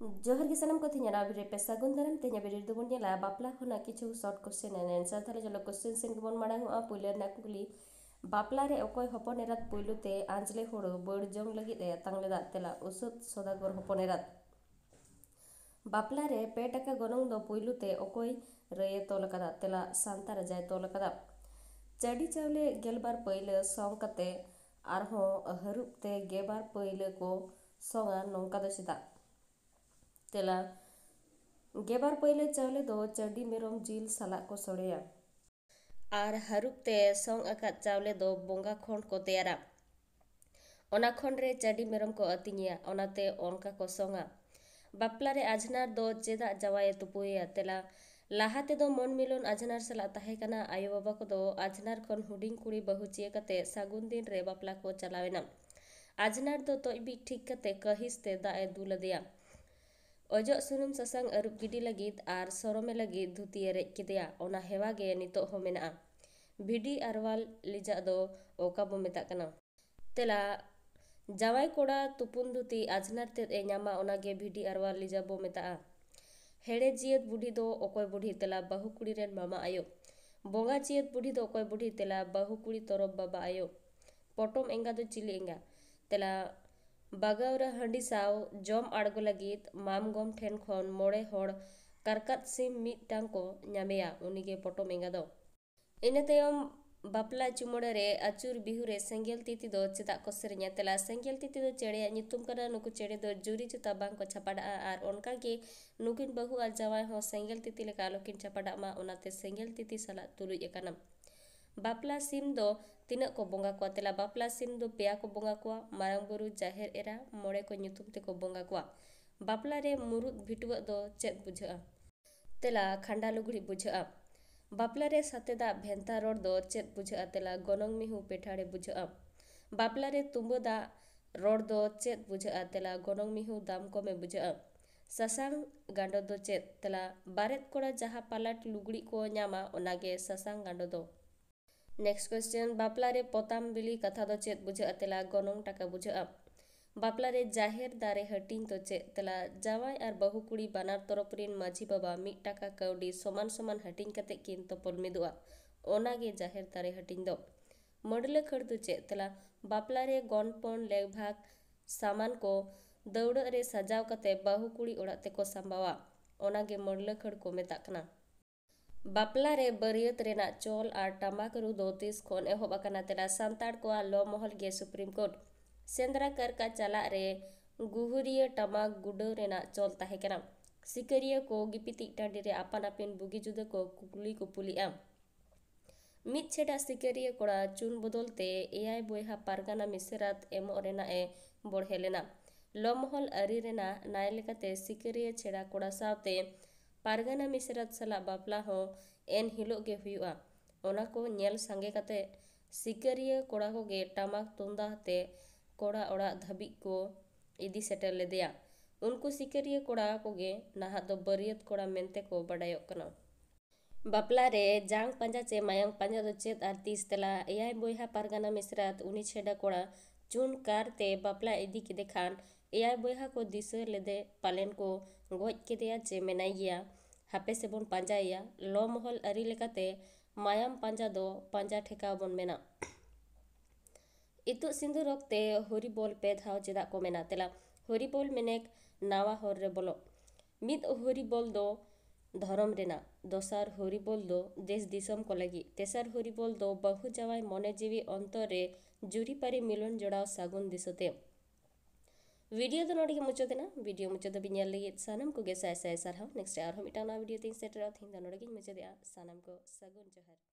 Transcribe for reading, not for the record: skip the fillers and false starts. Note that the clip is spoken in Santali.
जोहर के सनम को थिना बिरे पे सागुन दाराम ते냐 बिरे दोबन नेला बापला खना किछु शॉर्ट क्वेश्चन एंड आंसर थाले जलो क्वेश्चन सेन गबन माडांग आ पुइले ना कुकली बापला रे अकय हपन एरात पुइलुते आंजले होड़ो बड़ जंग लगी ए तांगलेदा तेला उसुत सदागर हपन एरात बापला रे पे टाका गनंग दो पुइलुते अकय रये तोल कदा तेला सांतार जाय तोल कदा चडी चावले गेलबार पहिले सॉन्ग कते आरहो हरुपते गेबार पहिले को सोंगा नोंका दो सिदा तेला गेबार पहिले चावले दो चडी मेरम जिल साला को सोड़ेया आर हरुपते सोंग अकात चावले दो बोंगा खंड को तेयारा ओना खंड रे चडी मेरम को अतिनिया ओनाते ओनका को सोंगा बापला रे आजनार दो चेदा जावाए तुपुया तेला लाहाते दो मन मिलन आजनार साला ताहे कना आयो बाबा को दो आजनार खन हुडिंग कुड़ी बहु चिए कते सागुन दिन रे बापला को चलावेना आजनार दो तोइबी ठीक कते कहिसते दाए दुलदिया ओजो सुनुम ससांग अरुप गिडी लगिद आर सोरमे लगिद धुतिए रेज केदेया ओना हेवा गे नितो हो मेना भिडी आरवाल लिजा दो ओका बो मेता कना तेला जावाई कोड़ा तुपुन धुती आजनार तेद ए न्यामा ओना गे भिडी आरवाल लिजा बो मेता हेड़े जियत बुढ़ी दो ओकय बुढ़ी तेला बहु कुड़ी रेन मामा आयो बोंगा जियत बुढ़ी दो ओकय बुढ़ी तेला बहु कुड़ी तरफ बाबा आयो पटम एंगा दो चिली एंगा तेला बागावरा हंडी साव जम आड़गो लगित माम गम ठेन खन मोड़े होड़ कारकात सिम मिटांग को न्यामेया उनिगे पटम एंगा दो इने तायम बापला चुमोड़े रे आचुर बिहु रे सेंगेल तिति दो चेदा को सेरेन्या तेला सेंगेल तिति दो चेड़े नितुम कना नुकु चेड़े दो जुरी जुता बांग को छापाड़ा आर ओनका गे नुकिन बहु आर जावाय हो सेंगेल तिति लेका लोकिन छापाड़ा मा ओनाते सेंगेल तिति साला तुलुज एकाना बापला सिम दो तीना को बोंगा को तेला बापला सिम दो पेया को बोंगा को मारंग बुरु जाहेर एरा मोड़े को nyutum ते को बोंगा को बापला रे मुरुद भिटुआ दो चेद बुझा तेला खंडा लुगड़ी बुझा बापला रे सातेदा भेंता रोड दो चेद बुझा तेला गनंग मिहु पेठाड़े बुझा बापला रे तुम्बोदा रोड दो चेद बुझा तेला गनंग मिहु दाम को में बुझा ससांग गांडो दो चेद तेला बारेत कोड़ा जहा पालाट लुगड़ी को न्यामा ओनागे ससांग गांडो दो नेक्स्ट क्वेश्चन बापला रे पोताम बिली कथा दो चेद बुझा तेला गनंग टाका बुझा बापला रे जाहेर दारे हटिंग तो चेद तेला जावाई आर बहु कुड़ी बानार तरफरिन माझी बाबा मिट टाका कौडी समान समान हटिंग कते किन तोपल मिदुआ ओनागे जाहेर दारे हटिंग दो मडले खड़ दो चेद तेला बापला रे गनपन लेग भाग सामान को दौड़ रे सजाव कते बहु कुड़ी ओड़ा ते को संबावा ओनागे मडले खड़ को मेता कना बापला रे बरियत रेना चोल आर टमाक रु दो 30 खन एहोब अकाना तेला सांताड़ को लो महल गे सुप्रीम कोर्ट सेंद्रा कर का चला रे गुहुरिया टमाक गुडो रेना चोल ताहे कना सिकरिया को गिपिति टांडी रे आपान आपिन बुगी जुदा को कुकुली को पुलिया मित छेड़ा सिकरिया कोड़ा चुन बदलते एआई बोयहा पारगाना मिसेरात एमो रेना ए बढ़ेलेना लो महल अरी रेना नाय लेकाते सिकरिया छेड़ा कोड़ा सावते पारगाना मिसेरात साला बापला हो एन हिलो गे हुआ ओना को नेल संगे कते सिकरिया कोड़ा को गे टमाक तुंदा ते कोड़ा ओड़ा धबी को इदी सेटल लेदेया उनको सिकरिया कोड़ा को गे नाहा दो बरियत कोड़ा मेंते को बडायो कना बापला रे जांग पंजा चे मायांग पंजा दो चेद आर 30 तेला एआई बोयहा पारगाना मिसेरात उनी छेड़ा कोड़ा चुन कार ते बापला इदी किदे खान एआई बोयहा को दिसर लेदे पालेन को गोज केदेया चे मेनाई गया हापे से बोन पांजाया लो महल अरी लेकाते मायाम पांजा दो पांजा ठेका बोन मेना इतु सिंधु रक्ते हरी बोल पे धाव चेदा को मेना तेला हरी बोल मेनेक नावा हर रे बोलो मिद हरी बोल दो धरम रेना दोसार हरी बोल दो देश दिसम को लगी तेसार हरी बोल दो बहु जावाई मने जीवी अंतर रे जुरी पारी मिलन जोड़ाव सागुन दिसते वीडियो तो नोड़ी के मुचो देना वीडियो मुचो दो बिन्याल लगी सानम को गे साय साय सारहाव नेक्स्ट आर हम इटाना वीडियो तीन सेटर थिंग द नोड़ी के मुचो दे सानम को सागुन जोहर।